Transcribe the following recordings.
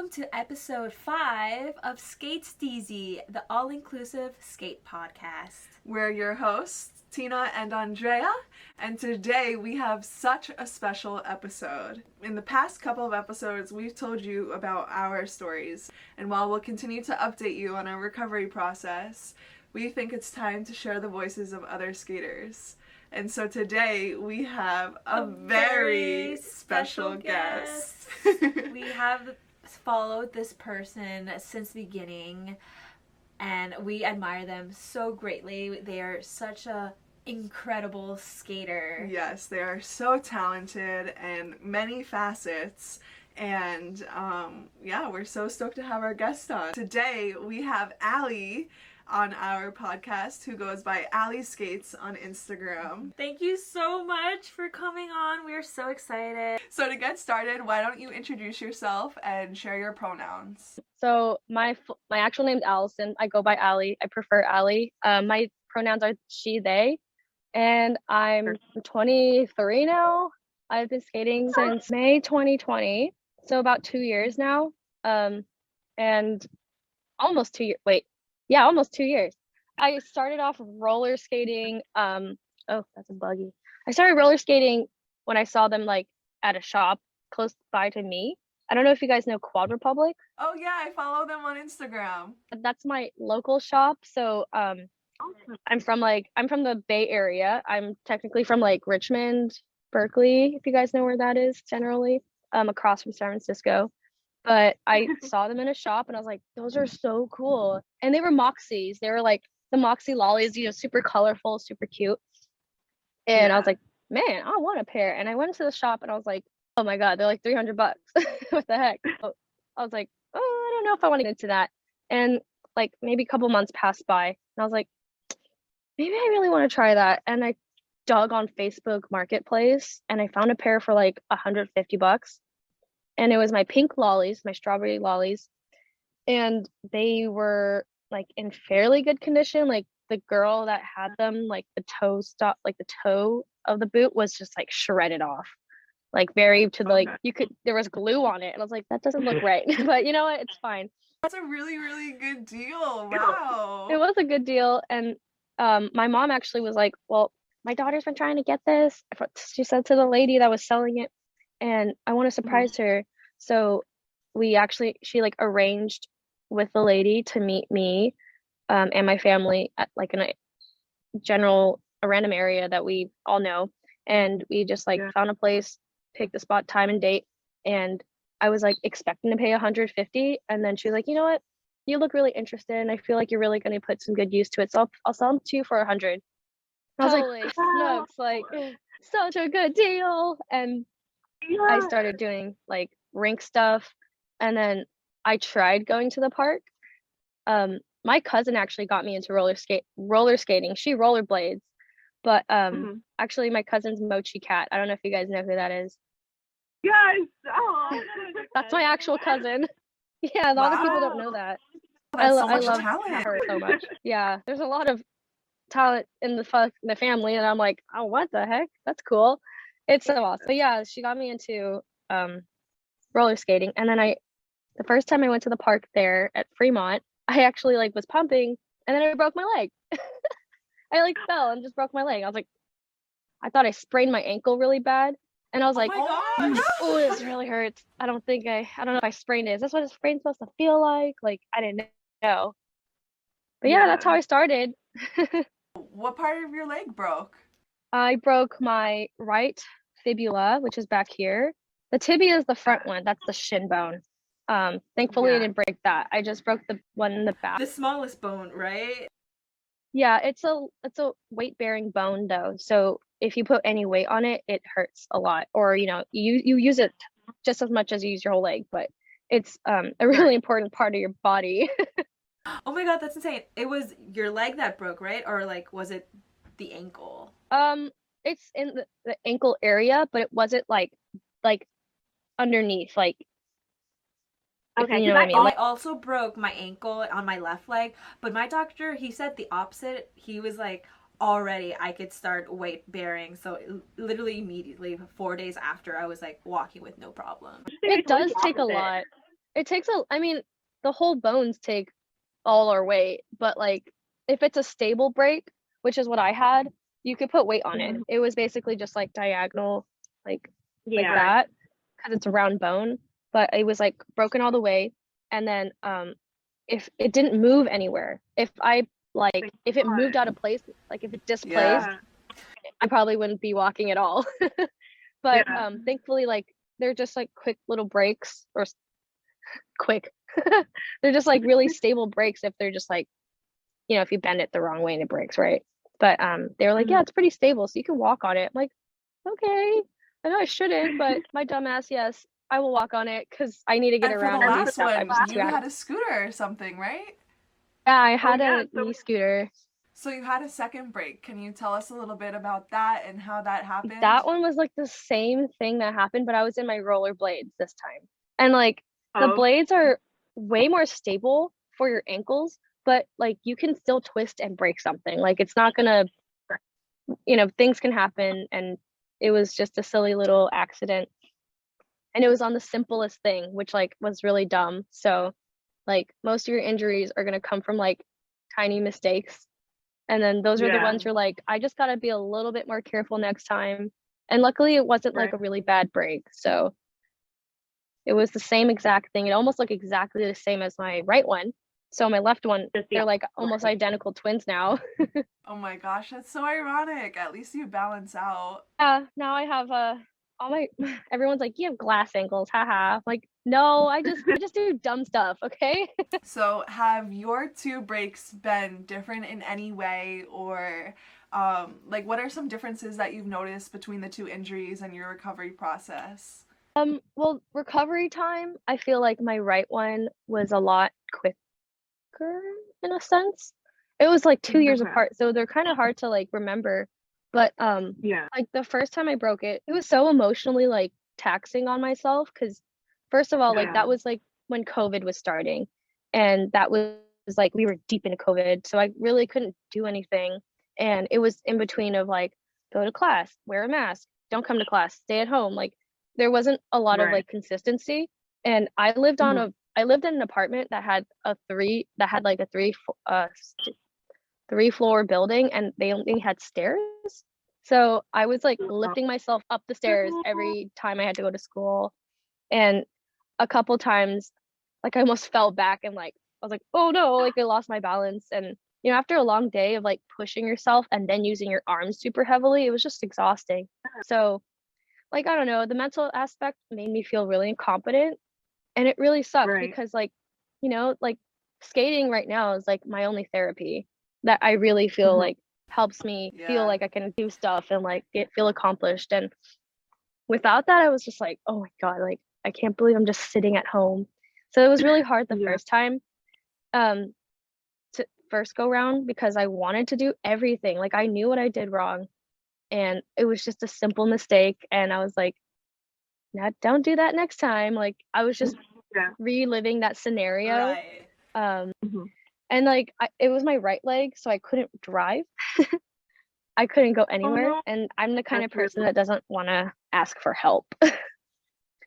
welcome to episode 5 of Skates DZ, the all-inclusive skate podcast. We're your hosts, Tina and Andrea, and today we have such a special episode. In the past couple of episodes, we've told you about our stories, and while we'll continue to update you on our recovery process, we think it's time to share the voices of other skaters. And so today we have a very special guest. We have followed this person since the beginning, and we admire them so greatly. They are such a incredible skater. Yes, they are so talented and many facets. And we're so stoked to have our guest on. Today we have Alli on our podcast, who goes by Alli Skates on Instagram. Thank you so much for coming on. We're so excited. So to get started, why don't you introduce yourself and share your pronouns? So my actual name's Allison. I go by Alli. I prefer Alli. My pronouns are she, they, and I'm 23 now. I've been skating since May 2020, so about 2 years now. And almost 2 years. Almost 2 years. I started off roller skating. Oh, that's a buggy. I started roller skating when I saw them like at a shop close by to me. I don't know if you guys know Quad Republic. Oh yeah, I follow them on Instagram. That's my local shop. So I'm from the Bay Area. I'm technically from like Richmond, Berkeley, if you guys know where that is generally, across from San Francisco. But I saw them in a shop and I was like, those are so cool. And they were Moxies. They were like the Moxie lollies, super colorful, super cute. And I was like, man, I want a pair. And I went to the shop and I was like, oh my God, they're like $300. What the heck? So I was like, oh, I don't know if I want to get into that. And like maybe a couple months passed by and I was like, maybe I really want to try that. And I dug on Facebook Marketplace and I found a pair for like $150. And it was my pink lollies, my strawberry lollies. And they were like in fairly good condition. Like the girl that had them, like the toe of the boot was just like shredded off. Like very to the, like there was glue on it. And I was like, that doesn't look right. But you know what? It's fine. That's a really, really good deal. Wow. It was a good deal. And my mom actually was like, well, my daughter's been trying to get this. She said to the lady that was selling it, and I want to surprise her. So she like arranged with the lady to meet me and my family at like in a random area that we all know. And we just like found a place, picked a spot, time and date. And I was like expecting to pay $150. And then she was like, you know what? You look really interested and I feel like you're really going to put some good use to it. So I'll sell them to you for $100. I was like, smokes, like such a good deal. And I started doing like rink stuff, and then I tried going to the park. My cousin actually got me into roller skating. She rollerblades, but actually my cousin's Mochi Cat. I don't know if you guys know who that is. Yes. Oh, that's my actual cousin. Yeah, a lot of people don't know that. I love her so much. Yeah, there's a lot of talent in the family, and I'm like, oh, what the heck? That's cool. It's so awesome. But yeah, she got me into roller skating. And then the first time I went to the park there at Fremont, I actually like was pumping and then I broke my leg. I like fell and just broke my leg. I was like, I thought I sprained my ankle really bad. And I was like, oh, this really hurts. I don't know if I sprained it. Is this what a sprain's supposed to feel like? Like, I didn't know. But yeah, that's how I started. What part of your leg broke? I broke my right fibula, which is back here. The tibia is the front one. That's the shin bone. Thankfully, I didn't break that. I just broke the one in the back. The smallest bone, right? Yeah, it's a weight-bearing bone though. So if you put any weight on it, it hurts a lot. Or you use it just as much as you use your whole leg, but it's a really important part of your body. Oh my God, that's insane. It was your leg that broke, right? Or like, was it the ankle? It's in the ankle area, but it wasn't like underneath, like, okay, you know what I mean. I also broke my ankle on my left leg, but my doctor, he said the opposite. He was like, already I could start weight bearing. So literally immediately 4 days after, I was like walking with no problem. It does take a lot. it takes I mean, the whole bones take all our weight, but like if it's a stable break, which is what I had, you could put weight on it. It was basically just like diagonal, like like Yeah. that, because it's a round bone, but it was like broken all the way. And then if it didn't move anywhere, if if it moved out of place, like if it displaced, Yeah. I probably wouldn't be walking at all. But Yeah. thankfully, like they're just like quick little breaks, or quick. They're just like really stable breaks if they're just like, if you bend it the wrong way and it breaks, right? But they were like, yeah, it's pretty stable, so you can walk on it. I'm like, okay, I know I shouldn't, but my dumbass, yes, I will walk on it because I need to get And for the around and do last stuff. I'm one, just too you had active. a scooter or something, right? Yeah, I had yeah, a so- e-scooter. So you had a second break. Can you tell us a little bit about that and how that happened? That one was like the same thing that happened, but I was in my rollerblades this time. And like the Oh, blades are way more stable for your ankles, but like you can still twist and break something. Like it's not gonna, things can happen, and it was just a silly little accident. And it was on the simplest thing, which like was really dumb. So like most of your injuries are gonna come from like tiny mistakes. And then those are the yeah. ones you're like, I just gotta be a little bit more careful next time. And luckily it wasn't like Right. a really bad break. So it was the same exact thing. It almost looked exactly the same as my right one. So my left one, Just the they're like opposite. almost identical twins now. Oh my gosh, that's so ironic. At least you balance out. Yeah, now I have all my everyone's like, you have glass ankles, haha. I'm like, no, I just do dumb stuff, okay? So have your two breaks been different in any way, or like what are some differences that you've noticed between the two injuries and your recovery process? Well, recovery time, I feel like my right one was a lot quicker in a sense. It was like 2 years Okay. apart, so they're kind of hard to like remember. But Yeah. like the first time I broke it, it was so emotionally like taxing on myself because first of all, like Yeah. that was like when COVID was starting, and that was like we were deep into COVID, so I really couldn't do anything. And it was in between of like go to class, wear a mask, don't come to class, stay at home. Like there wasn't a lot of Right. like consistency. And I lived in an apartment that had like a three floor building, and they only had stairs. So I was like lifting myself up the stairs every time I had to go to school. And a couple times, like I almost fell back, and like I was like, oh no, like I lost my balance. And after a long day of like pushing yourself and then using your arms super heavily, it was just exhausting. So like I don't know, the mental aspect made me feel really incompetent, and it really sucked Right. because like like skating right now is like my only therapy that I really feel like helps me feel Yeah. like I can do stuff and like feel accomplished. And without that I was just like, oh my god, like I can't believe I'm just sitting at home. So it was really hard the Yeah. first time, um to first go round, because I wanted to do everything. Like I knew what I did wrong, and it was just a simple mistake, and I was like, now don't do that next time. Like I was just Yeah. reliving that scenario. Right. Um, Mhm. and like it was my right leg, so I couldn't drive. I couldn't go anywhere, no. and I'm the kind of That's really person that doesn't want to ask for help.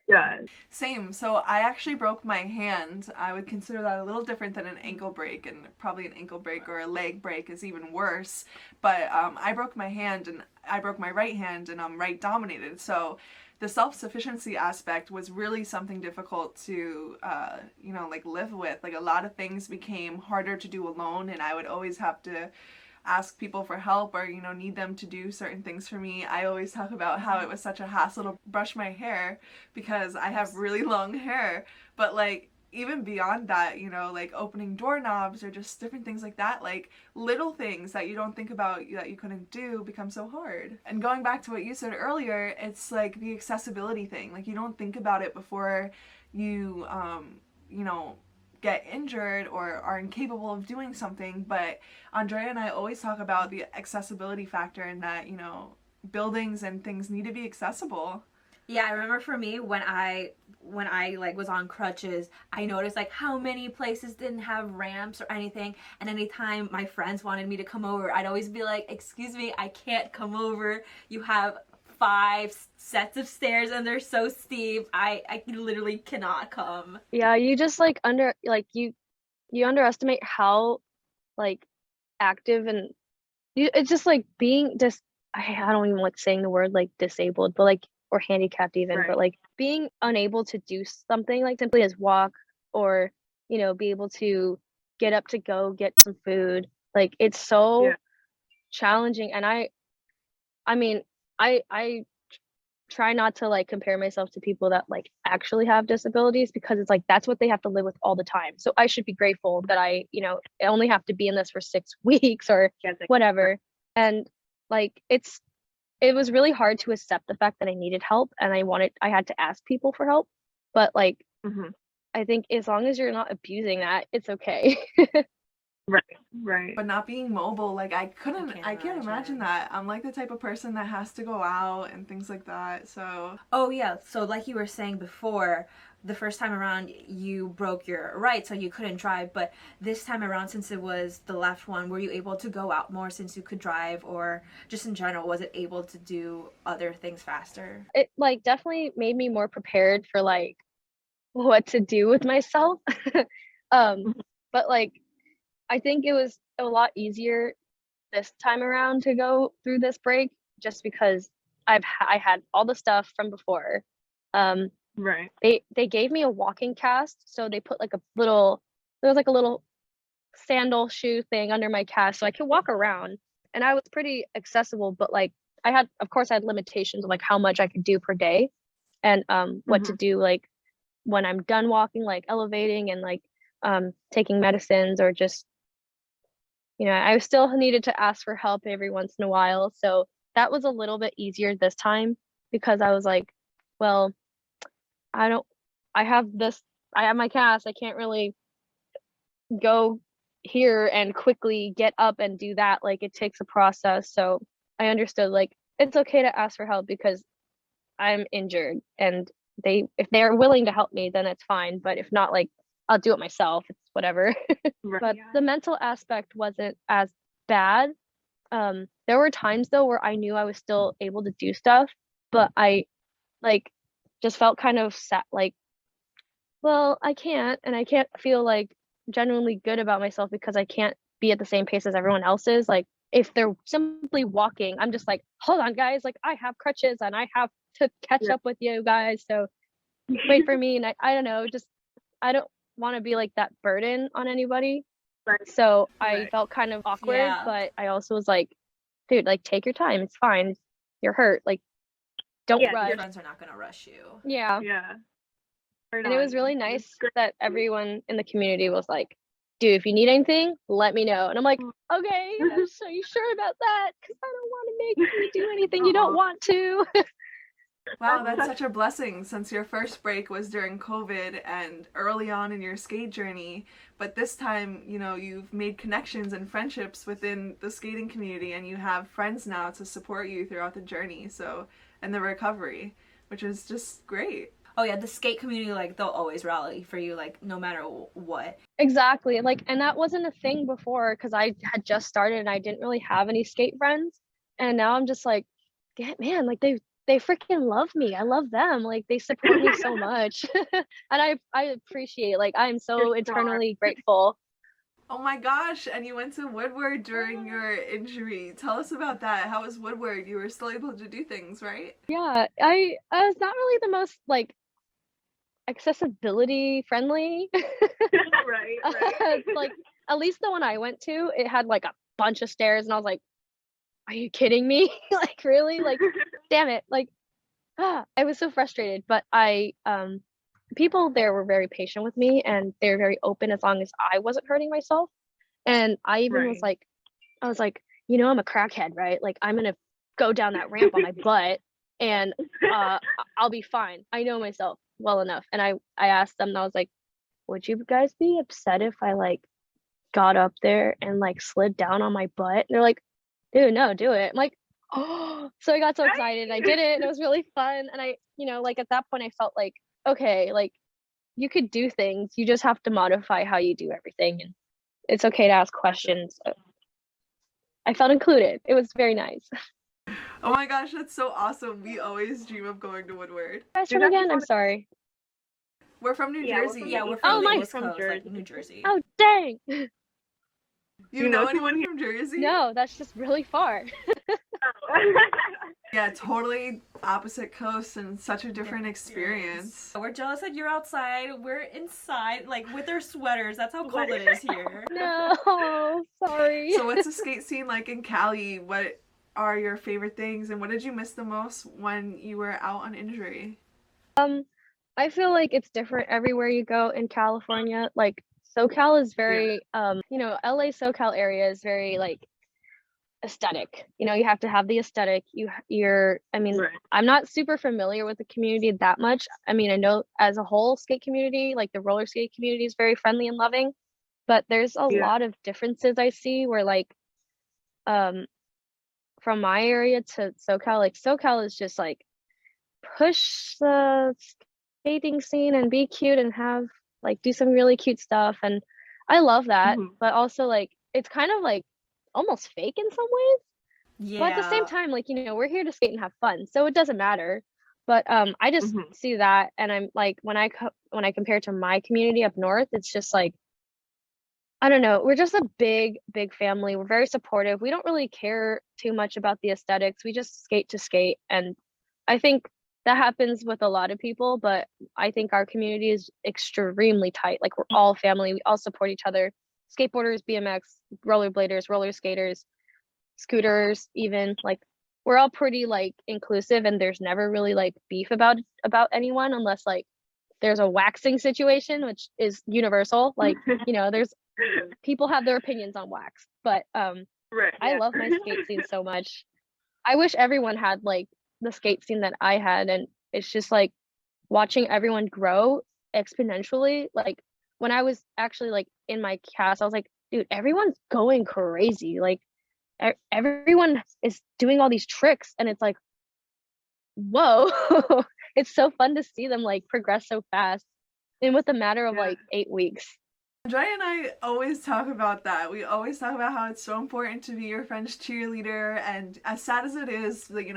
Yeah. Same. So I actually broke my hand. I would consider that a little different than an ankle break, and probably an ankle break or a leg break is even worse. But I broke my hand, and I broke my right hand, and I'm right dominated. So the self-sufficiency aspect was really something difficult to, like live with. Like a lot of things became harder to do alone, and I would always have to ask people for help or need them to do certain things for me. I always talk about how it was such a hassle to brush my hair because I have really long hair, but like even beyond that, like opening doorknobs or just different things like that, like little things that you don't think about that you couldn't do become so hard. And going back to what you said earlier, it's like the accessibility thing. Like you don't think about it before you get injured or are incapable of doing something. But Andrea and I always talk about the accessibility factor, and that buildings and things need to be accessible. Yeah, I remember for me when I like was on crutches, I noticed like how many places didn't have ramps or anything, and anytime my friends wanted me to come over, I'd always be like, "Excuse me, I can't come over. You have 5 sets of stairs and they're so steep. I literally cannot come. Yeah, you just like you underestimate how like active and it's just like being just I don't even like saying the word like disabled, but like or handicapped even, Right. but like being unable to do something like simply as walk or be able to get up to go get some food. Like it's so Yeah. challenging, and I mean I try not to like compare myself to people that like actually have disabilities because it's like that's what they have to live with all the time. So I should be grateful that I only have to be in this for 6 weeks or Yeah, it's like- whatever. And like it was really hard to accept the fact that I needed help and I had to ask people for help. But like Mhm. I think as long as you're not abusing that, it's okay. Right. Right. But not being mobile, like I can't imagine. imagine that. I'm like the type of person that has to go out and things like that. So Oh yeah, so like you were saying before, the first time around you broke your right, so you couldn't drive, but this time around, since it was the left one, were you able to go out more since you could drive, or just in general, was it able to do other things faster? It like definitely made me more prepared for like what to do with myself. Mhm. But like I think it was a lot easier this time around to go through this break just because I had all the stuff from before. Um, Right. they gave me a walking cast, so they put like there was like a little sandal shoe thing under my cast so I could walk around, and I was pretty accessible, but like of course I had limitations of like how much I could do per day and what to Mhm. do like when I'm done walking, like elevating and like taking medicines or just I still needed to ask for help every once in a while. So that was a little bit easier this time because I was like, well, I don't, I have this, I have my cast. I can't really go here and quickly get up and do that. Like it takes a process. So I understood like it's okay to ask for help because I'm injured and if they're willing to help me, then it's fine. But if not, like I'll do it myself. It's whatever. Right. But the mental aspect wasn't as bad. There were times though where I knew I was still able to do stuff, but I like just felt kind of sad, like, well, I can't, and I can't feel like genuinely good about myself because I can't be at the same pace as everyone else is. Like, if they're simply walking, I'm just like, hold on, guys, like I have crutches and I have to catch Yeah. up with you guys, so wait for me. And I don't know, just I don't want to be like that burden on anybody. Right. So I Right. felt kind of awkward, Yeah. but I also was like, dude, like take your time. It's fine. You're hurt. Like don't Yeah, Your rush. friends are not gonna rush you. Yeah. Yeah. Right And it was on. really It's nice great. that everyone in the community was like, dude, if you need anything, let me know. And I'm like, okay, so you sure about that? Because I don't want to make you do anything you don't Aw. want to. wow, that's such a blessing since your first break was during COVID and early on in your skate journey. But this time, you've made connections and friendships within the skating community and you have friends now to support you throughout the journey, and the recovery, which is just great. Oh yeah, the skate community, like they'll always rally for you, like no matter what. Exactly. Like, and that wasn't a thing before because I had just started and I didn't really have any skate friends. And now I'm just like, yeah, man, like they freaking love me. I love them. Like they support me so much. And I appreciate, like I'm so You're eternally grateful. Oh my gosh, and you went to Woodward during your injury. Tell us about that. How was Woodward? You were still able to do things, right? Yeah, I was not really the most like accessibility friendly. Right. Right. Like at least the one I went to, it had like a bunch of stairs and I was like, are you kidding me? Like really? Like damn it. Like I was so frustrated, but people there were very patient with me and they were very open as long as I wasn't hurting myself. And I even was Right. like, I'm a crackhead, right? Like I'm gonna go down that ramp on my butt and I'll be fine. I know myself well enough. And I asked them and I was like, would you guys be upset if I like got up there and like slid down on my butt? And they're like, dude, no, do it. I'm like, oh, so I got so excited. I did it and it was really fun. And like at that point I felt like, okay, like you could do things. You just have to modify how you do everything. And it's okay to ask questions. So I felt included. It was very nice. Oh my gosh, that's so awesome. We always dream of going to Woodward. Guys Dude, from that's again? I'm one- sorry. We're from New Yeah, we're Jersey. from Yeah, we're East from Oh, the nice. East from Coast, like Jersey. New Jersey. Oh, dang. You You know know anyone someone from Jersey? No, that's just really far. Yeah, totally opposite coasts and such a different experience. We're jealous that you're outside. We're inside, like with our sweaters. That's how cold it is here. No, sorry. So what's the skate scene like in Cali? What are your favorite things and what did you miss the most when you were out on injury? I feel like it's different everywhere you go in California. Like SoCal is very LA SoCal area is very like aesthetic. You have to have the aesthetic. I mean, Right. I'm not super familiar with the community that much. I mean, I know as a whole skate community, like the roller skate community is very friendly and loving, but there's a Yeah. lot of differences I see where like um from my area to SoCal, like SoCal is just like push the skating scene and be cute and have like do some really cute stuff, and I love that. Mhm. But also like it's kind of like almost fake in some ways. Yeah. But at the same time, like, we're here to skate and have fun, so it doesn't matter. But I just Mhm. see that, and I'm like, when I compare to my community up north, it's just like, I don't know, we're just a big, big family. We're very supportive. We don't really care too much about the aesthetics. We just skate to skate, and I think that happens with a lot of people, but I think our community is extremely tight. Like, we're all family. We all support each other. Skateboarders, BMX, rollerbladers, roller skaters, scooters, even like we're all pretty like inclusive, and there's never really like beef about anyone unless like there's a waxing situation, which is universal. Like, there's people have their opinions on wax, but Right. I Yeah. love my skate scene so much. I wish everyone had like the skate scene that I had, and it's just like watching everyone grow exponentially. Like when I was actually like in my cast, I was like, dude, everyone's going crazy. Like everyone is doing all these tricks, and it's like, whoa. It's so fun to see them like progress so fast and with a matter of Yeah. like 8 weeks. Joy and I always talk about that. We always talk about how it's so important to be your friend's cheerleader, and as sad as it is, like,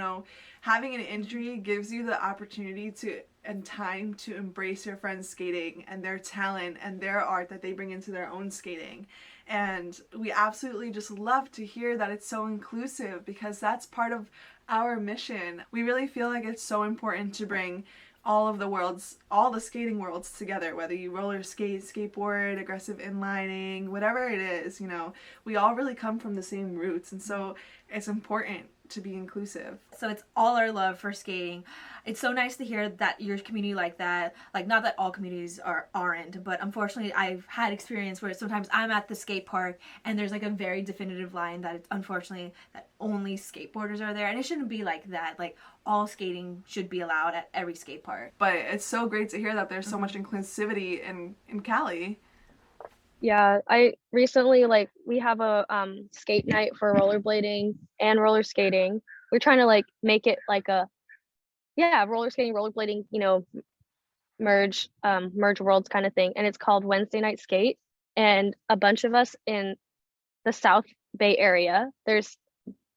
having an injury gives you the opportunity to and time to embrace your friend's skating and their talent and their art that they bring into their own skating. And we absolutely just love to hear that it's so inclusive, because that's part of our mission. We really feel like it's so important to bring all the skating worlds together, whether you roller skate, skateboard, aggressive inlining, whatever it is, we all really come from the same roots, and so it's important to be inclusive. So it's all our love for skating. It's so nice to hear that your community like that. Like, not that all communities aren't, but unfortunately I've had experience where sometimes I'm at the skate park and there's like a very definitive line that it's unfortunately that only skateboarders are there, and it shouldn't be like that. Like, all skating should be allowed at every skate park. But it's so great to hear that there's so much inclusivity in Cali. Yeah, I recently like we have a skate night for rollerblading and roller skating. We're trying to like make it like a roller skating, rollerblading, merge worlds kind of thing, and it's called Wednesday Night Skate. And a bunch of us in the South Bay Area, there's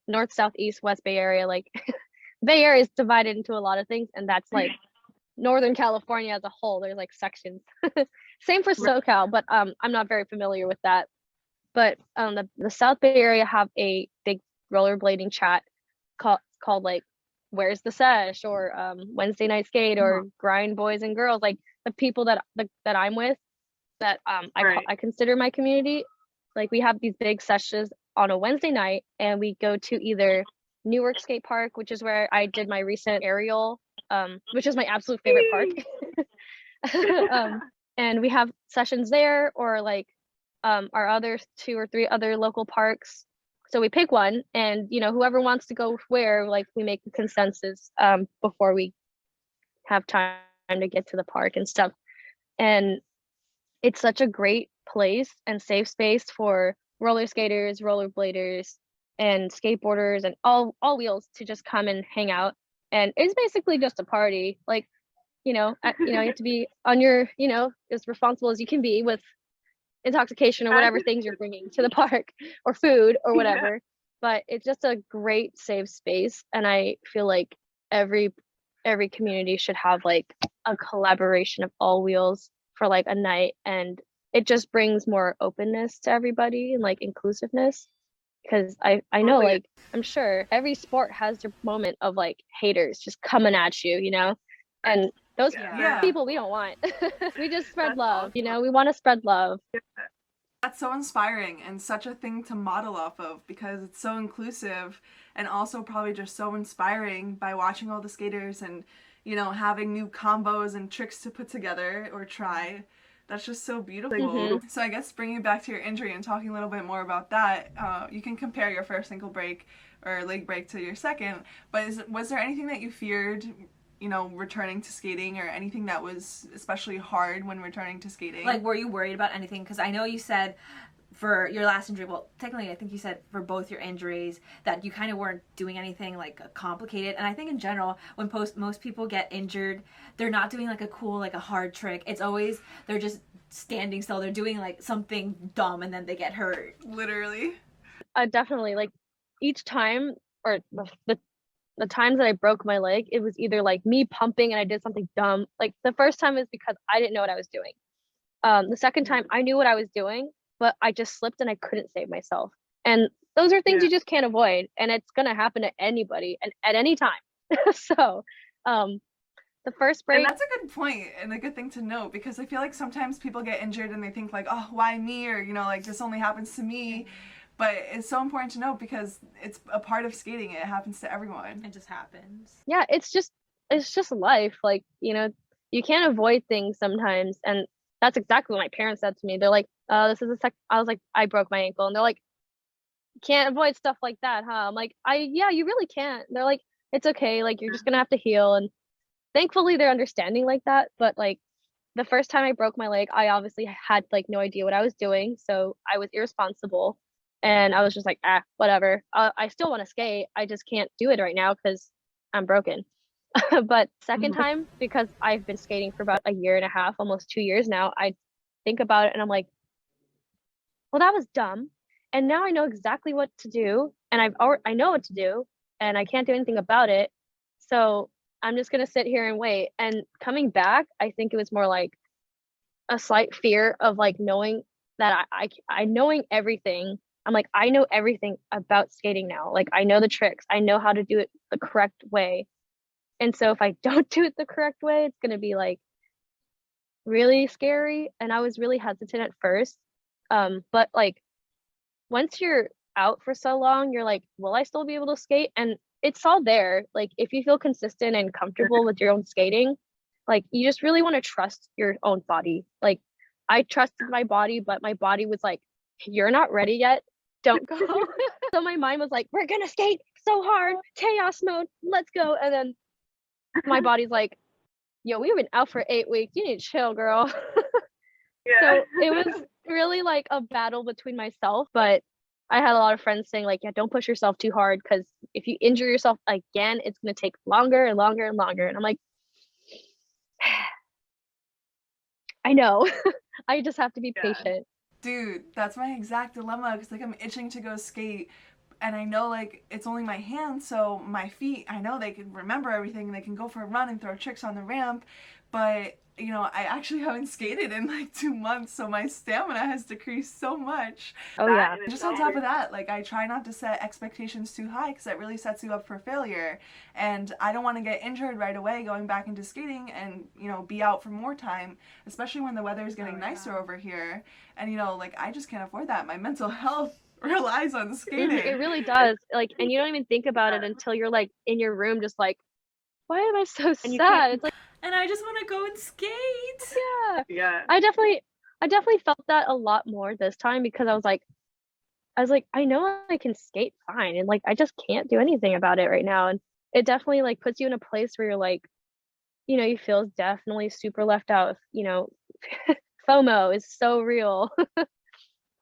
North, South, East, West Bay Area, like Bay Area is divided into a lot of things, and that's like Northern California as a whole. There's like sections. Same for SoCal, but I'm not very familiar with that. But the South Bay Area have a big rollerblading chat called like Where's the Sesh, or Wednesday Night Skate, or Grind Boys and Girls, like the people that I'm with, that I consider my community. Like, we have these big sessions on a Wednesday night, and we go to either Newark Skate Park, which is where I did my recent aerial, which is my absolute favorite park. And we have sessions there, or like our other 2 or 3 other local parks. So we pick one, and whoever wants to go where, like, we make a consensus before we have time to get to the park and stuff. And it's such a great place and safe space for roller skaters, rollerbladers, and skateboarders, and all wheels to just come and hang out. And it's basically just a party. Like, you have to be on your, as responsible as you can be with intoxication or whatever things you're bringing to the park, or food or whatever. but it's just a great safe space, and I feel like every community should have like a collaboration of all wheels for like a night, and it just brings more openness to everybody and like inclusiveness, because I know, Totally. like, I'm sure every sport has their moment of like haters just coming at you, and those Yeah. people we don't want. We just spread That's love, awesome. we want to spread love. That's so inspiring and such a thing to model off of, because it's so inclusive, and also probably just so inspiring by watching all the skaters and, having new combos and tricks to put together or try. That's just so beautiful. Mhm. So I guess bringing it back to your injury and talking a little bit more about that, you can compare your first ankle break or leg break to your second, but was there anything that you feared, returning to skating, or anything that was especially hard when returning to skating? Like, were you worried about anything? Because I know you said for your last injury, well, technically I think you said for both your injuries that you kind of weren't doing anything like complicated. And I think in general, when most people get injured, they're not doing like a cool, like a hard trick. It's always, they're just standing still. They're doing like something dumb and then they get hurt. Literally. Definitely, like, each time, or the times that I broke my leg, it was either like me pumping and I did something dumb. Like, the first time is because I didn't know what I was doing. The second time I knew what I was doing, but I just slipped and I couldn't save myself. And those are things Yeah. you just can't avoid, and it's gonna happen to anybody and at any time. So, the first And break, that's a good point and a good thing to note, because I feel like sometimes people get injured and they think like, oh, why me? Or, like, this only happens to me. But it's so important to note because it's a part of skating. It happens to everyone. It just happens. yeah, it's just life. Like, you can't avoid things sometimes, and that's exactly what my parents said to me. They're like, this is I was like, I broke my ankle, and they're like, can't avoid stuff like that, huh? I'm like, yeah, you really can't. They're like, it's okay, like, you're just gonna have to heal. And thankfully they're understanding like that. But like, the first time I broke my leg, I obviously had like no idea what I was doing, so I was irresponsible, and I was just like, whatever. I still want to skate. I just can't do it right now because I'm broken. But second time, because I've been skating for about a year and a half, almost 2 years now, I think about it and I'm like, well, that was dumb. And now I know exactly what to do, and I know what to do, and I can't do anything about it. So I'm just gonna sit here and wait. And coming back, I think it was more like a slight fear of like knowing that I knowing everything. I'm like, I know everything about skating now. Like, I know the tricks. I know how to do it the correct way. And so if I don't do it the correct way, it's gonna be like really scary. And I was really hesitant at first. But like, once you're out for so long, you're like, will I still be able to skate? And it's all there. Like, if you feel consistent and comfortable with your own skating, like, you just really want to trust your own body. Like, I trusted my body, but my body was like, you're not ready yet. Don't go. So my mind was like, we're gonna skate so hard, chaos mode, let's go. And then my body's like, yo, we've been out for 8 weeks. You need to chill, girl. Yeah. So it was really like a battle between myself, but I had a lot of friends saying like, yeah, don't push yourself too hard, because if you injure yourself again, it's gonna take longer and longer and longer. And I'm like, I know. I just have to be patient. Dude, that's my exact dilemma, because like I'm itching to go skate, and I know like it's only my hands, so my feet, I know they can remember everything, they can go for a run and throw tricks on the ramp, but I actually haven't skated in like 2 months, so my stamina has decreased so much. Oh yeah. Just on top of that, like, I try not to set expectations too high, because that really sets you up for failure, and I don't want to get injured right away going back into skating and be out for more time, especially when the weather is getting nicer over here. And like, I just can't afford that. My mental health relies on skating. It really does. Like, and you don't even think about it until you're like in your room just like, why am I so sad? It's like, And I just want to go and skate. yeah. Yeah. I definitely felt that a lot more this time, because I was like, I know I can skate fine, and like, I just can't do anything about it right now. And it definitely like puts you in a place where you're like, you feel definitely super left out. FOMO is so real.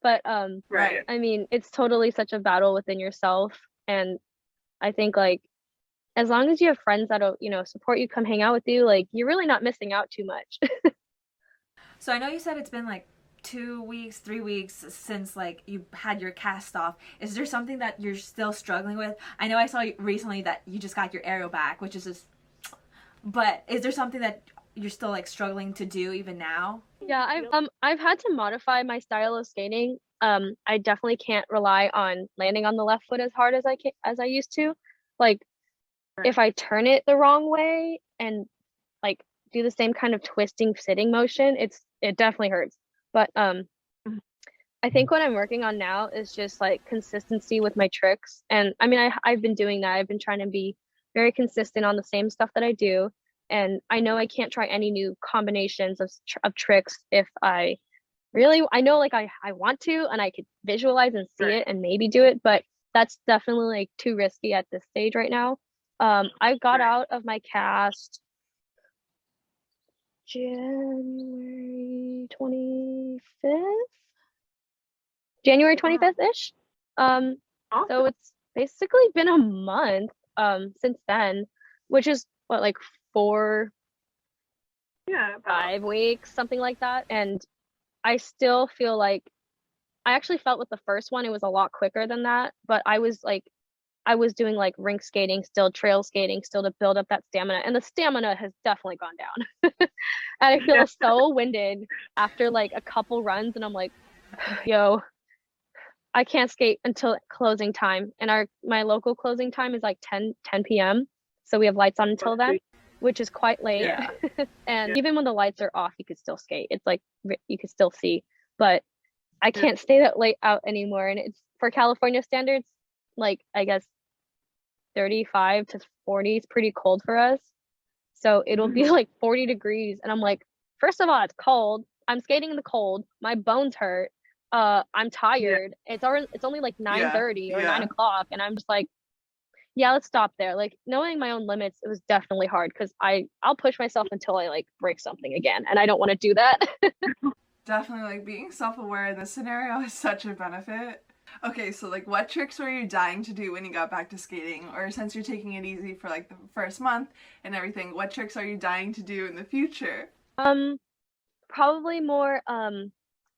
But Right. I mean, it's totally such a battle within yourself. And I think like, as long as you have friends that'll, support you, come hang out with you, like, you're really not missing out too much. So I know you said it's been like 2 weeks, 3 weeks since like you had your cast off, is there something that you're still struggling with? I know I saw recently that you just got your aerial back, which is just, but is there something that you're still like struggling to do even now? Yeah, I've had to modify my style of skating. I definitely can't rely on landing on the left foot as hard as I used to. Like if I turn it the wrong way and like do the same kind of twisting sitting motion, it definitely hurts. But I think what I'm working on now is just like consistency with my tricks. And I mean, I've been doing that. I've been trying to be very consistent on the same stuff that I do. And I know I can't try any new combinations of tricks if I know like I want to and I could visualize and see it and maybe do it, but that's definitely like too risky at this stage right now. I got out of my cast January 25th. January 25th-ish. So it's basically been a month since then, which is what, like 5 weeks, something like that. And I still feel like I actually felt with the first one it was a lot quicker than that, but I was doing like rink skating, still trail skating, still to build up that stamina, and the stamina has definitely gone down. And I feel so winded after like a couple runs, and I'm like, yo, I can't skate until closing time, and my local closing time is like 10 p.m. So we have lights on until then, which is quite late. Yeah. And even when the lights are off, you could still skate. It's like you could still see, but I can't stay that late out anymore. And it's for California standards, like I guess 35 to 40 is pretty cold for us. So it'll be like 40 degrees, and I'm like, first of all, it's cold. I'm skating in the cold. My bones hurt. I'm tired. It's only like 9:30 or 9 o'clock, and I'm just like, yeah, let's stop there. Like knowing my own limits, it was definitely hard because I'll push myself until I like break something again, and I don't want to do that. Definitely, like being self-aware in this scenario is such a benefit. Okay, so like what tricks were you dying to do when you got back to skating? Or since you're taking it easy for like the first month and everything, what tricks are you dying to do in the future? Probably more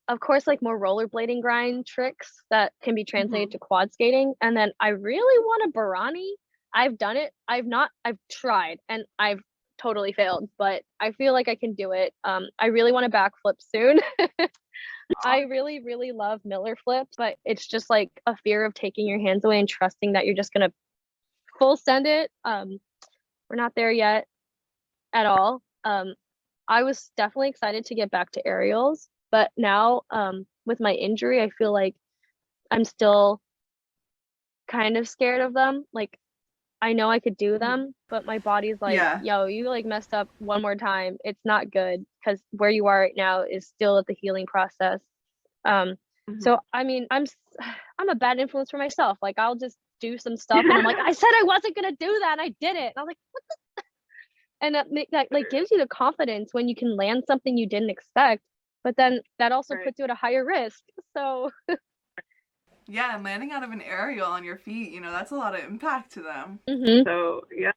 of course, like more rollerblading grind tricks that can be translated to quad skating. And then I really want a Barani. I've done it. I've tried and I've totally failed, but I feel like I can do it. I really want a backflip soon. I really, really love Miller flips, but it's just like a fear of taking your hands away and trusting that you're just gonna full send it. We're not there yet at all. I was definitely excited to get back to aerials, but now with my injury, I feel like I'm still kind of scared of them. Like I know I could do them, but my body's like, yo, you like messed up one more time. It's not good because where you are right now is still at the healing process. So I mean, I'm a bad influence for myself. Like I'll just do some stuff and I'm like, I said I wasn't gonna do that and I did it. And I was like, what the? And that like gives you the confidence when you can land something you didn't expect, but then that also puts you at a higher risk. So yeah, and landing out of an aerial on your feet, you know, that's a lot of impact to them. So yeah,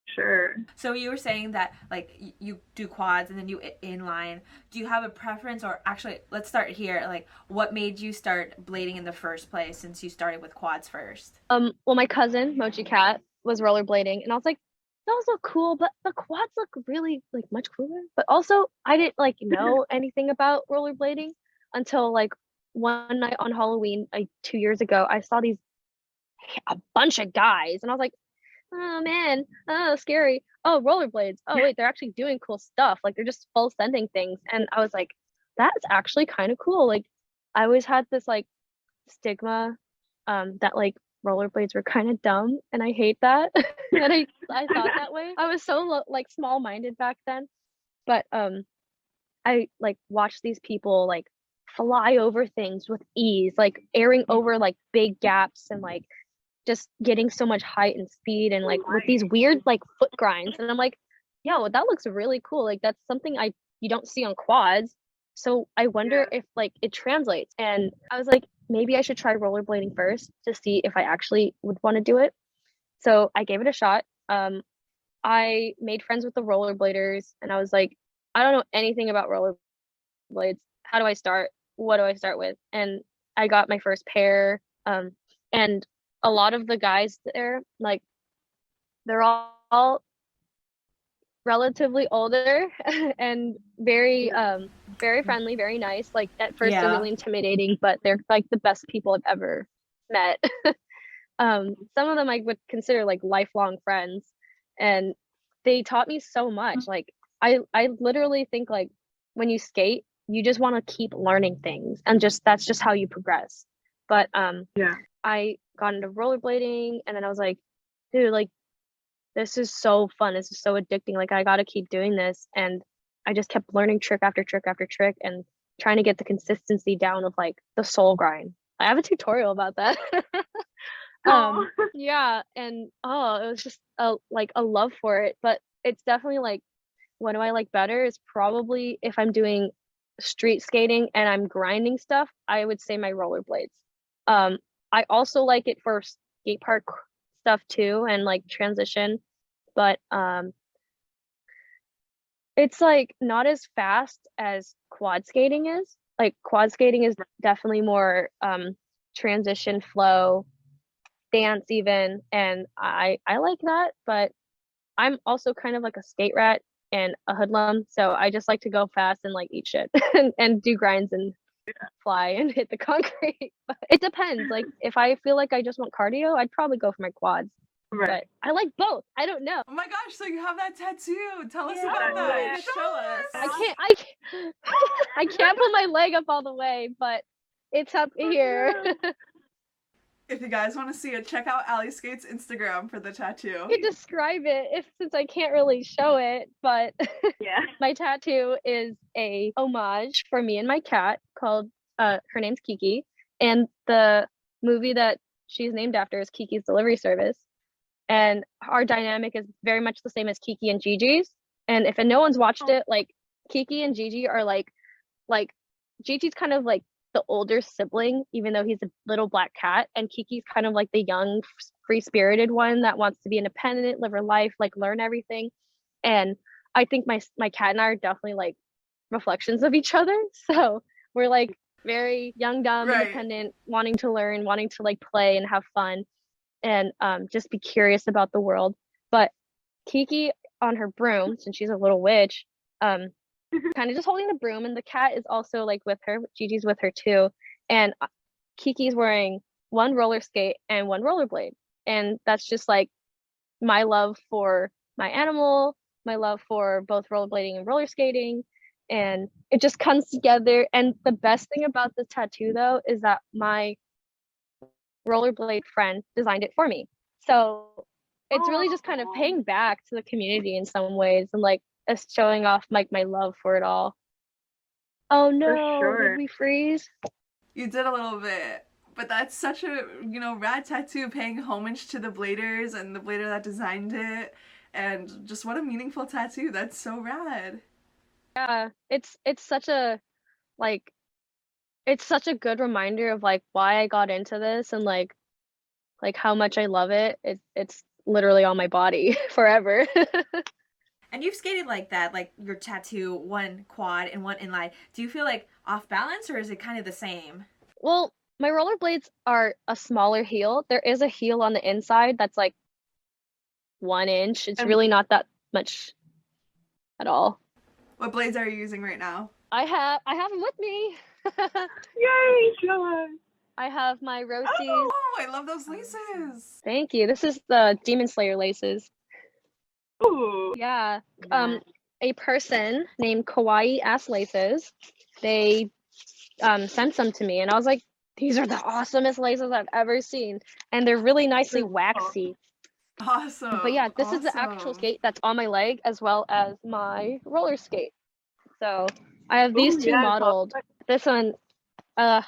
sure. So you were saying that like you do quads and then you inline. Do you have a preference, or actually let's start here, like what made you start blading in the first place since you started with quads first? Well, my cousin Mochi Cat was rollerblading and I was like, those look cool, but the quads look really like much cooler. But also I didn't like know anything about rollerblading until like one night on Halloween like 2 years ago. I saw a bunch of guys and I was like, oh man, oh scary. Oh, rollerblades. Oh wait, they're actually doing cool stuff. Like they're just full sending things. And I was like, that's actually kind of cool. Like I always had this like stigma that like rollerblades were kind of dumb, and I hate that. And I thought that way. I was so like small-minded back then. But I like watched these people like fly over things with ease, like airing over like big gaps and like just getting so much height and speed and like with these weird like foot grinds. And I'm like, yo, that looks really cool. Like that's something you don't see on quads. So I wonder if like it translates. And I was like, maybe I should try rollerblading first to see if I actually would want to do it. So I gave it a shot. I made friends with the rollerbladers and I was like, I don't know anything about rollerblades. How do I start? what do I start with? And I got my first pair. And a lot of the guys there, like, they're all relatively older and very friendly, very nice. Like at first they're Yeah. really intimidating, but they're like the best people I've ever met. Some of them I would consider like lifelong friends, and they taught me so much. Like I literally think like when you skate, you just want to keep learning things, and just that's just how you progress. But Yeah. I got into rollerblading, and then I was like, dude, like this is so fun. This is so addicting. Like I got to keep doing this, and I just kept learning trick after trick after trick and trying to get the consistency down of like the soul grind. I have a tutorial about that. Oh. Yeah, and it was just a love for it. But it's definitely like, what do I like better is probably if I'm doing street skating and I'm grinding stuff, I would say my rollerblades. I also like it for skate park stuff too, and like transition, but it's like not as fast as quad skating is. Like quad skating is definitely more transition, flow, dance even, and I like that, but I'm also kind of like a skate rat and a hoodlum, so I just like to go fast and like eat shit and do grinds and fly and hit the concrete. But it depends. Like if I feel like I just want cardio, I'd probably go for my quads. Right. But I like both. I don't know. Oh my gosh, so you have that tattoo. Tell us Yeah. about that. Yeah. Show us. I can't put my leg up all the way, but it's up here. If you guys want to see it, check out Alli Skate's Instagram for the tattoo. I can describe it since I can't really show it, but Yeah. my tattoo is a homage for me and my cat called her name's Kiki, and the movie that she's named after is Kiki's Delivery Service. And our dynamic is very much the same as Kiki and Gigi's. And if no one's watched it, like Kiki and Gigi are like Gigi's kind of like the older sibling, even though he's a little black cat, and Kiki's kind of like the young, free-spirited one that wants to be independent, live her life, like learn everything. And I think my cat and I are definitely like reflections of each other. So we're like very young, dumb, Right. independent, wanting to learn, wanting to like play and have fun, and just be curious about the world. But Kiki on her broom, since she's a little witch, kind of just holding the broom, and the cat is also like with her. Gigi's with her too, and Kiki's wearing one roller skate and one rollerblade, and that's just like my love for my animal, my love for both rollerblading and roller skating, and it just comes together. And the best thing about the tattoo though is that my rollerblade friend designed it for me, so it's really just kind of paying back to the community in some ways, and like showing off like my love for it all. Oh no, sure. did we freeze? You did a little bit, but that's such a, rad tattoo, paying homage to the bladers and the blader that designed it, and just what a meaningful tattoo. That's so rad. Yeah, it's such a like it's such a good reminder of like why I got into this, and like how much I love it. It's literally on my body forever. And you've skated like that, like your tattoo, one quad and one inline. Do you feel like off balance, or is it kind of the same? Well, my rollerblades are a smaller heel. There is a heel on the inside that's like 1 inch. It's really not that much at all. What blades are you using right now? I have them with me. Yay, show us. I have my Rocies. Oh, I love those laces. Thank you. This is the Demon Slayer laces. Ooh. Yeah. A person named Kawaii Ass Laces, they sent some to me, and I was like, these are the awesomest laces I've ever seen, and they're really nicely waxy. Awesome. But yeah, this is the actual skate that's on my leg, as well as my roller skate. So I have these two modeled. This one, I'm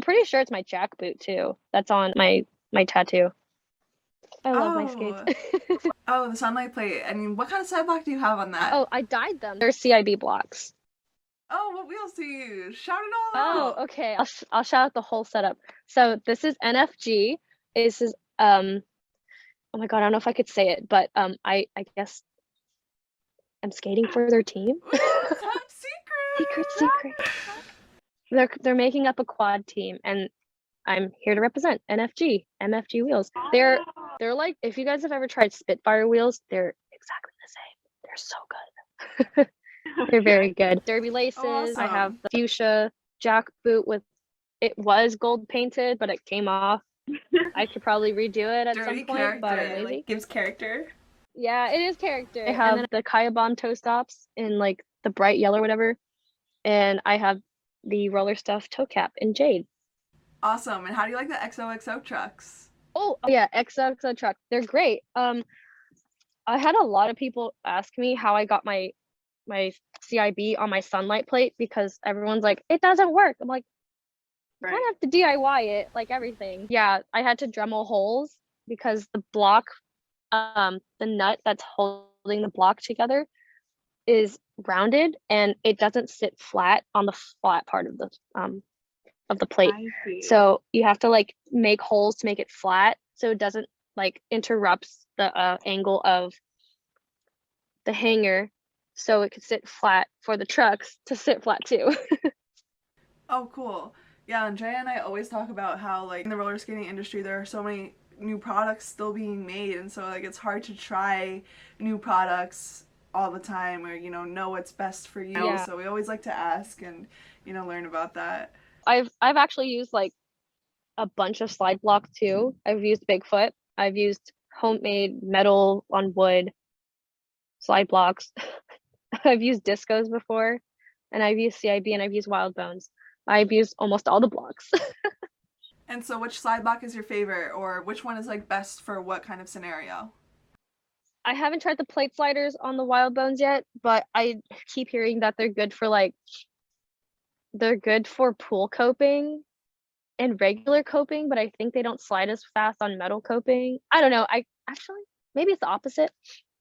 pretty sure it's my jackboot too. That's on my tattoo. I love my skates. Oh, the sunlight plate. And what kind of side block do you have on that? Oh, I dyed them. They're CIB blocks. Oh, what wheels do you use? Shout it all Oh, out. okay. I'll shout out the whole setup. So this is NFG. This is oh my god, I don't know if I could say it, but I guess I'm skating for their team. Ooh, top secret. Secret. they're making up a quad team, and I'm here to represent MFG wheels. They're like, if you guys have ever tried Spitfire wheels, they're exactly the same. They're so good. They're very good. Derby laces. Awesome. I have the fuchsia jack boot with, it was gold painted, but it came off. I could probably redo it at Dirty some point, but I'm character. lazy. Like gives character. Yeah, it is character. I have the Kaya Bomb toe stops in like the bright yellow or whatever, and I have the roller stuff toe cap in jade. Awesome. And how do you like the XOXO trucks? Oh yeah, XOXO truck. They're great. I had a lot of people ask me how I got my CIB on my sunlight plate, because everyone's like, it doesn't work. I'm like, Right. kind of have to DIY it, like everything. Yeah, I had to Dremel holes because the block, the nut that's holding the block together is rounded, and it doesn't sit flat on the flat part of the plate. I see. So you have to like make holes to make it flat, so it doesn't like interrupts the angle of the hanger, so it could sit flat for the trucks to sit flat too. Oh, cool. Yeah, Andrea and I always talk about how, like, in the roller skating industry, there are so many new products still being made, and so, like, it's hard to try new products all the time, or, know what's best for you. Yeah. So we always like to ask and, learn about that. I've actually used like a bunch of slide block too. I've used Bigfoot. I've used homemade metal on wood slide blocks. I've used discos before, and I've used CIB, and I've used Wild Bones. I've used almost all the blocks. And so which slide block is your favorite, or which one is, like, best for what kind of scenario? I haven't tried the plate sliders on the Wild Bones yet, but I keep hearing that they're good for pool coping and regular coping, but I think they don't slide as fast on metal coping. I don't know. I actually, maybe it's the opposite.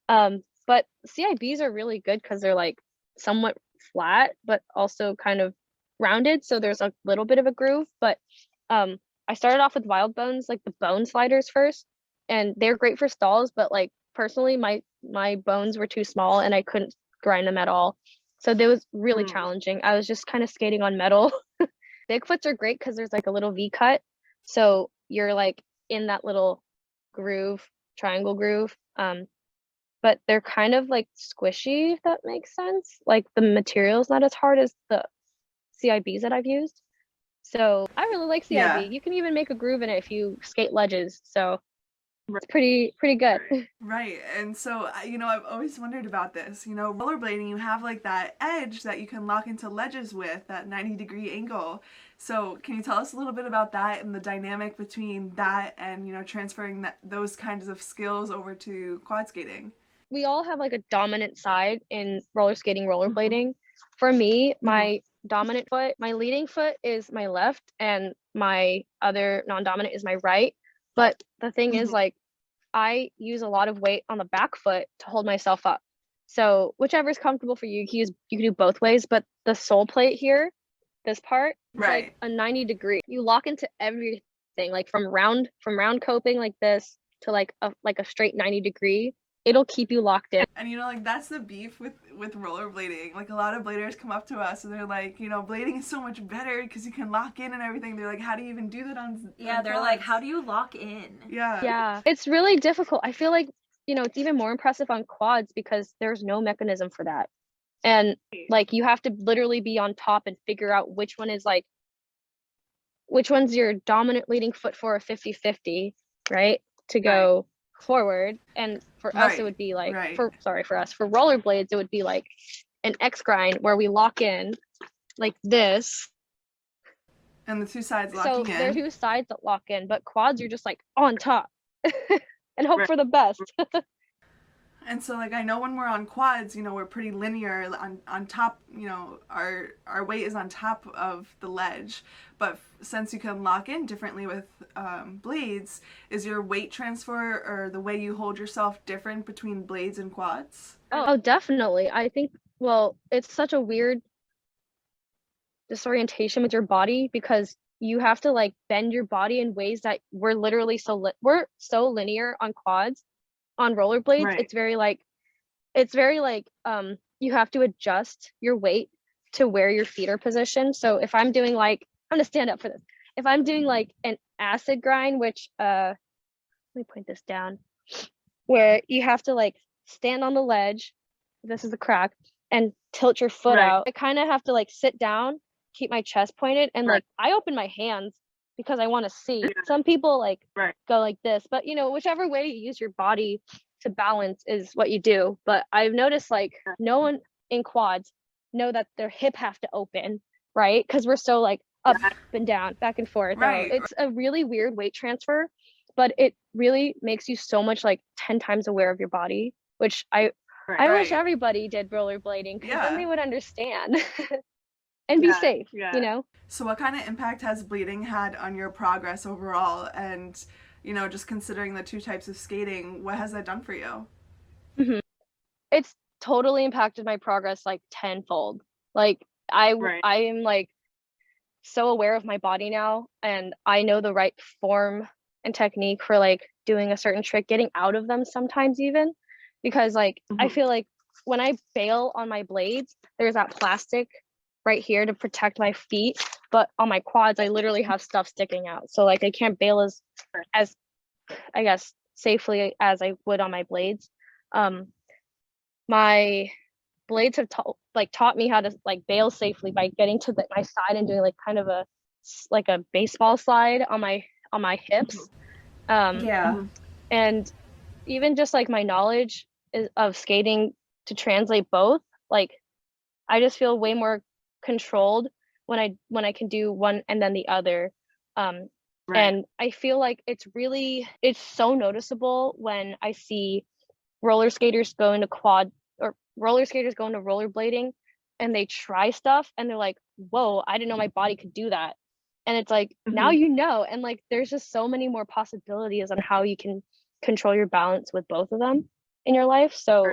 But CIBs are really good because they're like somewhat flat, but also kind of rounded. So there's a little bit of a groove. But I started off with Wild Bones, like the bone sliders first, and they're great for stalls. But like personally, my bones were too small and I couldn't grind them at all. So that was really challenging. I was just kind of skating on metal. Bigfoots are great because there's like a little V cut. So you're like in that little groove, triangle groove. But they're kind of like squishy, if that makes sense. Like the material's not as hard as the CIBs that I've used. So I really like CIB. Yeah. You can even make a groove in it if you skate ledges. So it's pretty good. Right. And so, I've always wondered about this. Rollerblading, you have like that edge that you can lock into ledges with, that 90-degree angle. So can you tell us a little bit about that and the dynamic between that and, transferring those kinds of skills over to quad skating? We all have like a dominant side in roller skating, rollerblading. For me, my dominant foot, my leading foot is my left, and my other non-dominant is my right. But the thing is, like, I use a lot of weight on the back foot to hold myself up. So whichever is comfortable for you, you can do both ways. But the sole plate here, this part, it's like a 90-degree. You lock into everything, like from round coping like this to like a straight 90-degree. It'll keep you locked in. And like that's the beef with rollerblading. Like a lot of bladers come up to us and they're like, blading is so much better because you can lock in and everything. They're like, how do you even do that on they're quads? like, how do you lock in? Yeah. It's really difficult. I feel like it's even more impressive on quads because there's no mechanism for that, and like you have to literally be on top and figure out which one's your dominant leading foot for a 50-50, right, to go forward. And for us it would be like for rollerblades it would be like an X grind where we lock in like this, and the two sides locking in. So there are two sides that lock in, but quads you're just like on top and hope for the best. And so, like, I know when we're on quads, we're pretty linear on top, our weight is on top of the ledge. But since you can lock in differently with blades, is your weight transfer or the way you hold yourself different between blades and quads? Oh, definitely. I think, it's such a weird disorientation with your body because you have to like bend your body in ways that we're literally we're so linear on quads. On rollerblades, it's very like you have to adjust your weight to where your feet are positioned. So if I'm doing like, I'm gonna stand up for this. If I'm doing like an acid grind, which let me point this down, where you have to like stand on the ledge, this is the crack, and tilt your foot out. I kind of have to like sit down, keep my chest pointed, and like I open my hands because I want to see. Some people like go like this, but you know, whichever way you use your body to balance is what you do. But I've noticed like no one in quads know that their hip have to open, right? Because we're so like up and down, back and forth. It's a really weird weight transfer, but it really makes you so much like 10 times aware of your body, which I wish everybody did rollerblading, because then they would understand and be safe, you know? So what kind of impact has bleeding had on your progress overall? And, you know, just considering the two types of skating, what has that done for you? It's totally impacted my progress like tenfold. Like I am like so aware of my body now, and I know the right form and technique for like doing a certain trick, getting out of them sometimes even, because like I feel like when I bail on my blades, there's that plastic right here to protect my feet, but on my quads I literally have stuff sticking out, so like I can't bail as I guess safely as I would on my blades. My blades have taught me how to like bail safely by getting to my side and doing like kind of a baseball slide on my hips. And even just like my knowledge of skating to translate both, like I just feel way more controlled when I can do one and then the other. And I feel like it's so noticeable when I see roller skaters go into rollerblading and they try stuff and they're like, whoa, I didn't know my body could do that. And it's like, now you know. And like there's just so many more possibilities on how you can control your balance with both of them in your life. So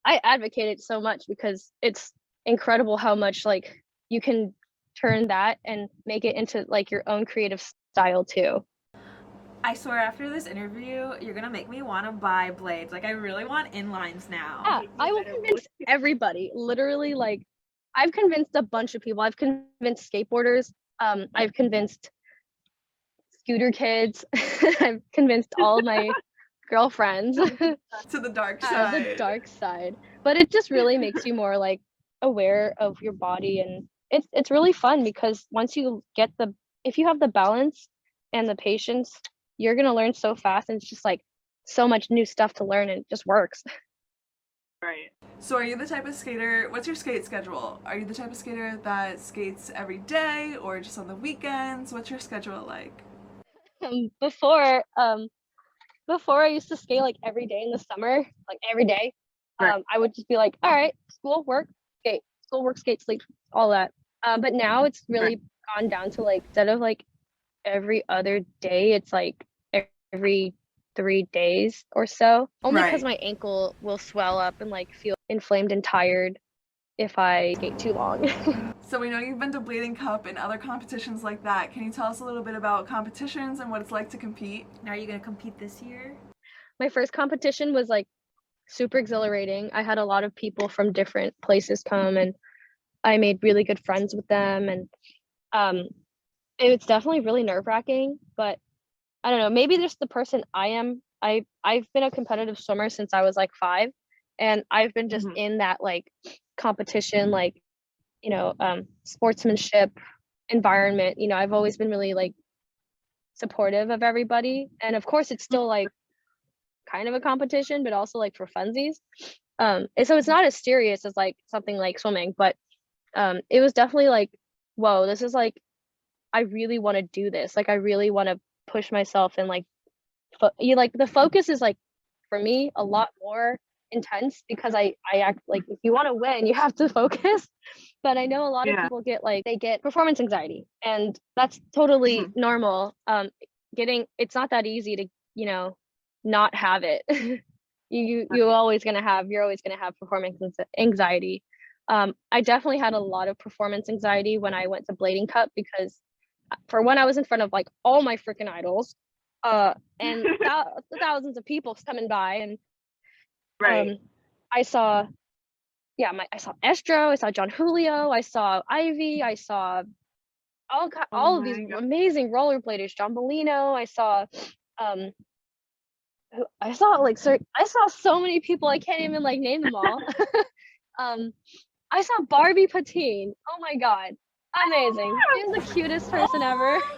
I advocate it so much because it's incredible how much like you can turn that and make it into like your own creative style too. I swear after this interview, you're gonna make me want to buy blades. Like I really want inlines now. Yeah, I will convince everybody. Literally, like I've convinced a bunch of people. I've convinced skateboarders. I've convinced scooter kids. I've convinced all of my girlfriends to the dark side. The dark side. But it just really makes you more like aware of your body, and it's really fun because once you get if you have the balance and the patience, you're gonna learn so fast, and it's just like so much new stuff to learn, and it just works. So are you the type of skater, what's your skate schedule? Are you the type of skater that skates every day or just on the weekends? What's your schedule like? Before I used to skate like every day in the summer, like every day. I would just be like, all right, school, work, skate, school, work, skate, sleep, all that. But now it's really gone down to like, instead of like every other day, it's like every 3 days or so, only because my ankle will swell up and like feel inflamed and tired if I skate too long. So we know you've been to Blading Cup and other competitions like that. Can you tell us a little bit about competitions and what it's like to compete? Now, are you gonna compete this year? My first competition was like super exhilarating. I had a lot of people from different places come, and I made really good friends with them, and it's definitely really nerve-wracking, but I don't know, maybe just the person I am. I've been a competitive swimmer since I was like 5, and I've been just in that like competition, like, you know, sportsmanship environment. You know, I've always been really like supportive of everybody, and of course it's still like kind of a competition, but also like for funsies. And so it's not as serious as like something like swimming, but it was definitely like, whoa, this is like, I really want to do this. Like I really want to push myself, and like the focus is like for me a lot more intense because I act like, if you want to win you have to focus. But I know a lot of people get performance anxiety, and that's totally normal. It's not that easy to, you know, not have it. you're always gonna have performance anxiety. I definitely had a lot of performance anxiety when I went to Blading Cup, because for one, I was in front of like all my freaking idols, and thousands of people coming by, and I saw, I saw Estro, I saw John Julio, I saw Ivy, I saw all of these my God. amazing rollerbladers, John Bellino. I saw I saw I saw so many people, I can't even like name them all. I saw Barbie Patine. Oh my god, amazing! She's the cutest person ever. Aw,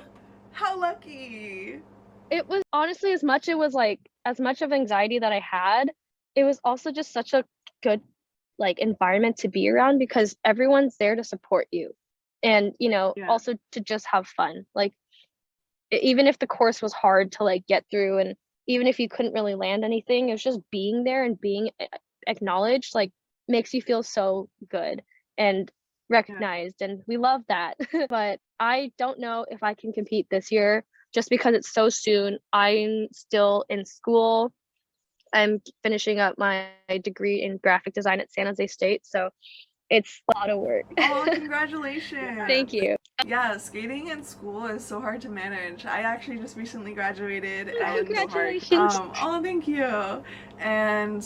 how lucky. It was honestly as much of anxiety that I had. It was also just such a good like environment to be around because everyone's there to support you, and Yeah. also to just have fun. Like even if the course was hard to like get through, and even if you couldn't really land anything, it was just being there and being acknowledged like makes you feel so good and recognized, and we love that. But I don't know if I can compete this year just because it's so soon. I'm still in school. I'm finishing up my degree in graphic design at San Jose State, so it's a lot of work. Oh, congratulations. Thank you. Yeah, skating in school is so hard to manage. I actually just recently graduated and Congratulations. oh, thank you. And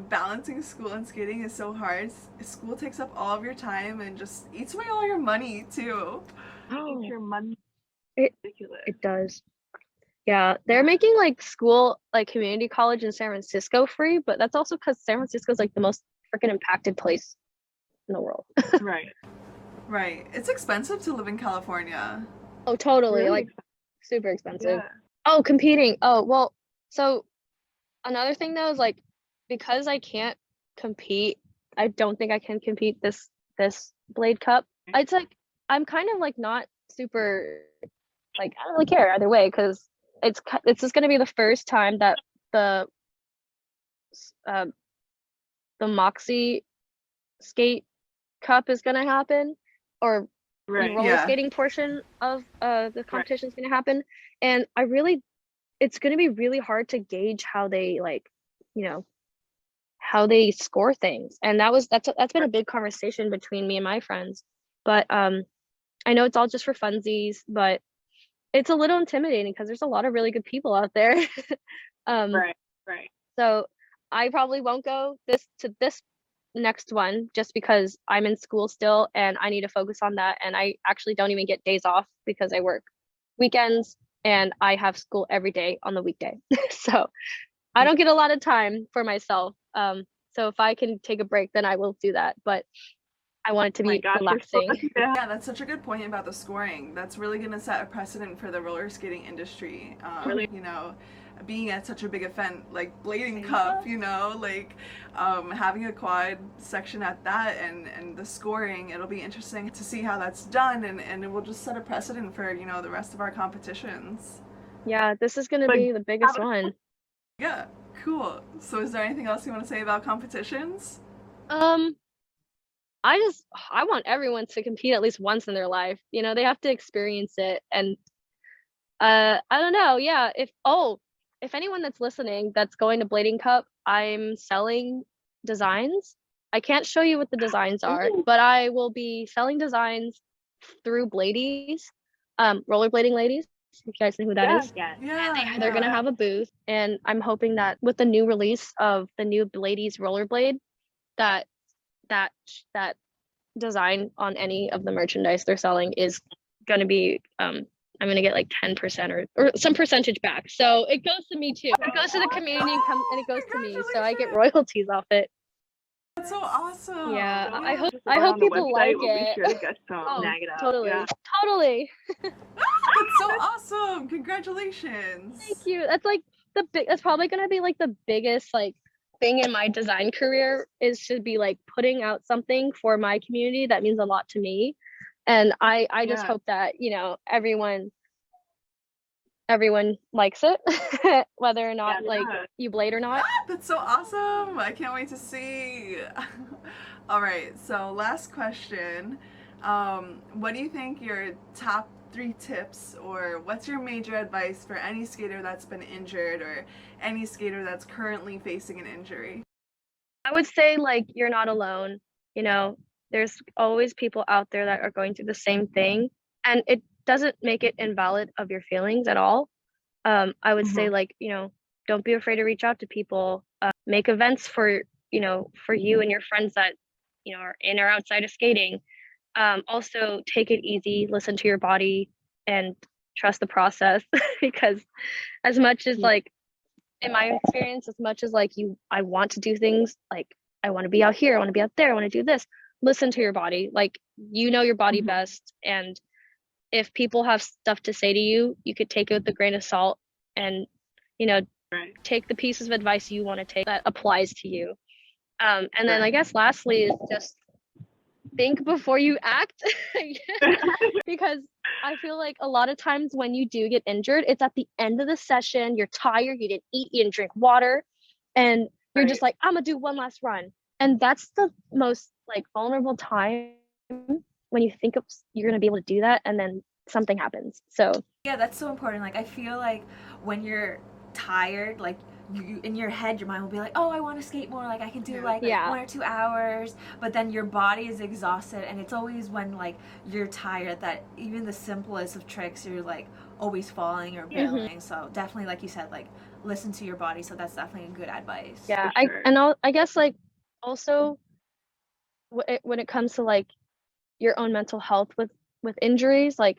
balancing school and skating is so hard. School takes up all of your time and just eats away all your money too. Oh, Eat your money. It- Ridiculous. it does. Yeah, they're making like school, like community college in San Francisco free, but that's also because San Francisco is like the most freaking impacted place in the world. Right. Right. It's expensive to live in California. Oh, totally. Really Like super expensive. Yeah. Oh, competing. Oh, well, so another thing though is like because I can't compete, I don't think I can compete this Blade Cup. It's like I'm kind of like not super like I don't really care either way because it's just gonna be the first time that the Moxie Skate Cup is gonna happen, or the Right. roller Yeah. skating portion of the competition is gonna happen, and it's gonna be really hard to gauge how they like, how they score things, and that's been a big conversation between me and my friends, but I know it's all just for funsies, but it's a little intimidating because there's a lot of really good people out there. Right. So I probably won't go this next one just because I'm in school still and I need to focus on that. And I actually don't even get days off because I work weekends and I have school every day on the weekday. So I don't get a lot of time for myself. So if I can take a break, then I will do that. But I want it to Oh my be gosh, you're so relaxing. lucky to have- Yeah, that's such a good point about the scoring. That's really going to set a precedent for the roller skating industry. Really? Being at such a big event like Blading Cup, having a quad section at that and the scoring, it'll be interesting to see how that's done, and it will just set a precedent for, the rest of our competitions. Yeah, this is gonna Like, be the biggest one. Yeah, cool. So is there anything else you want to say about competitions? I want everyone to compete at least once in their life. They have to experience it. And I don't know. Yeah, if anyone that's listening that's going to Blading Cup, I'm selling designs. I can't show you what the designs are, Ooh. but I will be selling designs through Bladies, rollerblading ladies. If you guys know who that is. Yeah. Yeah, They're gonna have a booth, and I'm hoping that with the new release of the new Bladies rollerblade, that design on any of the merchandise they're selling is gonna be I'm gonna get like 10% or some percentage back. So it goes to me too. It goes to the community and it goes to me. So I get royalties off it. That's so awesome. Yeah, I hope Just go on the people website, like we'll it. Be sure to get some, Oh, snag it up. totally. Yeah. Totally. That's so awesome. Congratulations. Thank you. That's probably gonna be like the biggest like thing in my design career is to be like putting out something for my community that means a lot to me. And I just Yeah. hope that, everyone likes it, whether or not Yeah. like you blade or not. That's so awesome. I can't wait to see. All right, so last question. What do you think your top 3 tips, or what's your major advice for any skater that's been injured or any skater that's currently facing an injury? I would say like you're not alone. There's always people out there that are going through the same thing, and it doesn't make it invalid of your feelings at all. I would say like, don't be afraid to reach out to people. Make events for you and your friends that or in or outside of skating. Also take it easy, listen to your body, and trust the process because as much as like in my experience, as much as like I want to do things like I want to be out here, I want to be out there, I want to do this, listen to your body. Like your body best, and if people have stuff to say to you, you could take it with a grain of salt and take the pieces of advice you want to take that applies to you. And then I guess lastly is just think before you act because I feel like a lot of times when you do get injured, it's at the end of the session, you're tired, you didn't eat, you didn't drink water, and you're just like, I'm gonna do one last run. And that's the most like vulnerable time when you think you're gonna be able to do that, and then something happens. So yeah, that's so important. Like I feel like when you're tired, like you in your head, your mind will be like, oh, I want to skate more, like I can do like 1 or 2 hours, but then your body is exhausted, and it's always when like you're tired that even the simplest of tricks you're like always falling or bailing. So definitely, like you said, like listen to your body. So that's definitely good advice. Yeah, sure. I guess like also when it comes to like your own mental health with injuries, like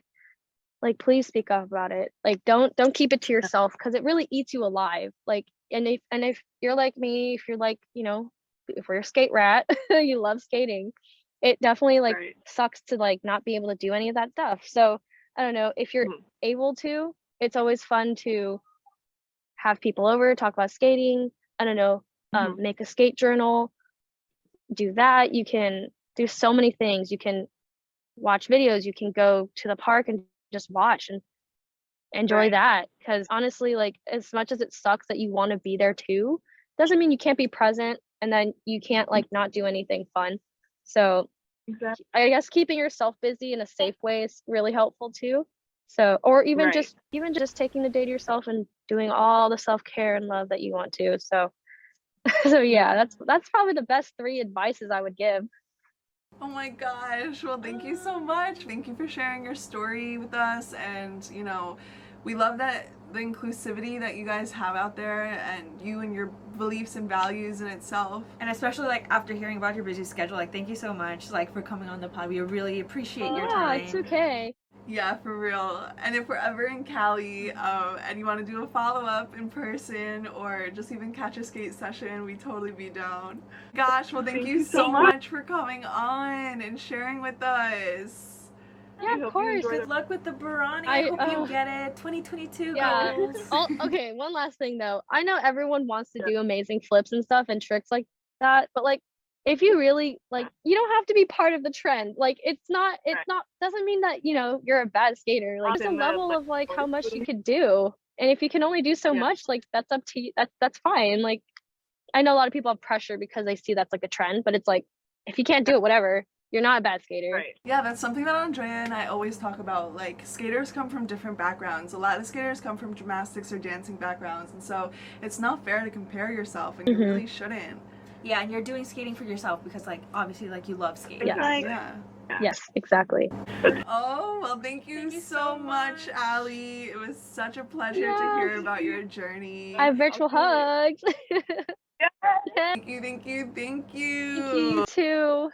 please speak up about it. Like don't keep it to yourself because it really eats you alive. Like and if you're like me, if you're like if we're a skate rat, you love skating, it definitely like sucks to like not be able to do any of that stuff. So I don't know, if you're able to, it's always fun to have people over, talk about skating. I don't know, make a skate journal, do that. You can do so many things. You can watch videos, you can go to the park and just watch and enjoy that, because honestly, like as much as it sucks that you want to be there too, doesn't mean you can't be present and then you can't like not do anything fun. So I guess keeping yourself busy in a safe way is really helpful too. So or even just taking the day to yourself and doing all the self-care and love that you want to. So so yeah, that's probably the best 3 advices I would give. Oh my gosh, well thank you so much. Thank you for sharing your story with us, and we love that the inclusivity that you guys have out there, and you and your beliefs and values in itself. And especially like after hearing about your busy schedule, like thank you so much like for coming on the pod. We really appreciate your time. It's okay. Yeah, for real. And if we're ever in Cali and you want to do a follow-up in person or just even catch a skate session, we'd totally be down. Gosh, well thank you so much for coming on and sharing with us. Yeah, of course. Good luck with the Barani. I hope you get it. 2022 goals. Okay, one last thing though. I know everyone wants to do amazing flips and stuff and tricks like that, but like if you really like, you don't have to be part of the trend. Like it's not doesn't mean that you're a bad skater. Like there's a level of like how much you could do, and if you can only do so much, like that's up to you. That's fine. Like I know a lot of people have pressure because they see that's like a trend, but it's like if you can't do it, whatever, you're not a bad skater. Yeah, that's something that Andrea and I always talk about. Like skaters come from different backgrounds. A lot of skaters come from gymnastics or dancing backgrounds, and so it's not fair to compare yourself, and you really shouldn't. Yeah, and you're doing skating for yourself because like obviously like you love skating. Yes, exactly. Oh, well thank you so much, Alli. It was such a pleasure to hear about your journey. I have virtual hugs. Thank you. Thank you too.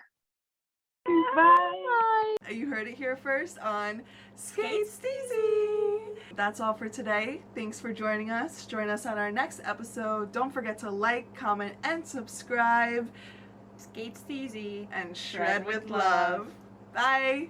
Bye. You heard it here first on Skate Steezy. That's all for today. Thanks for joining us. Join us on our next episode. Don't forget to like, comment, and subscribe. Skate Steezy. And shred with love. Bye.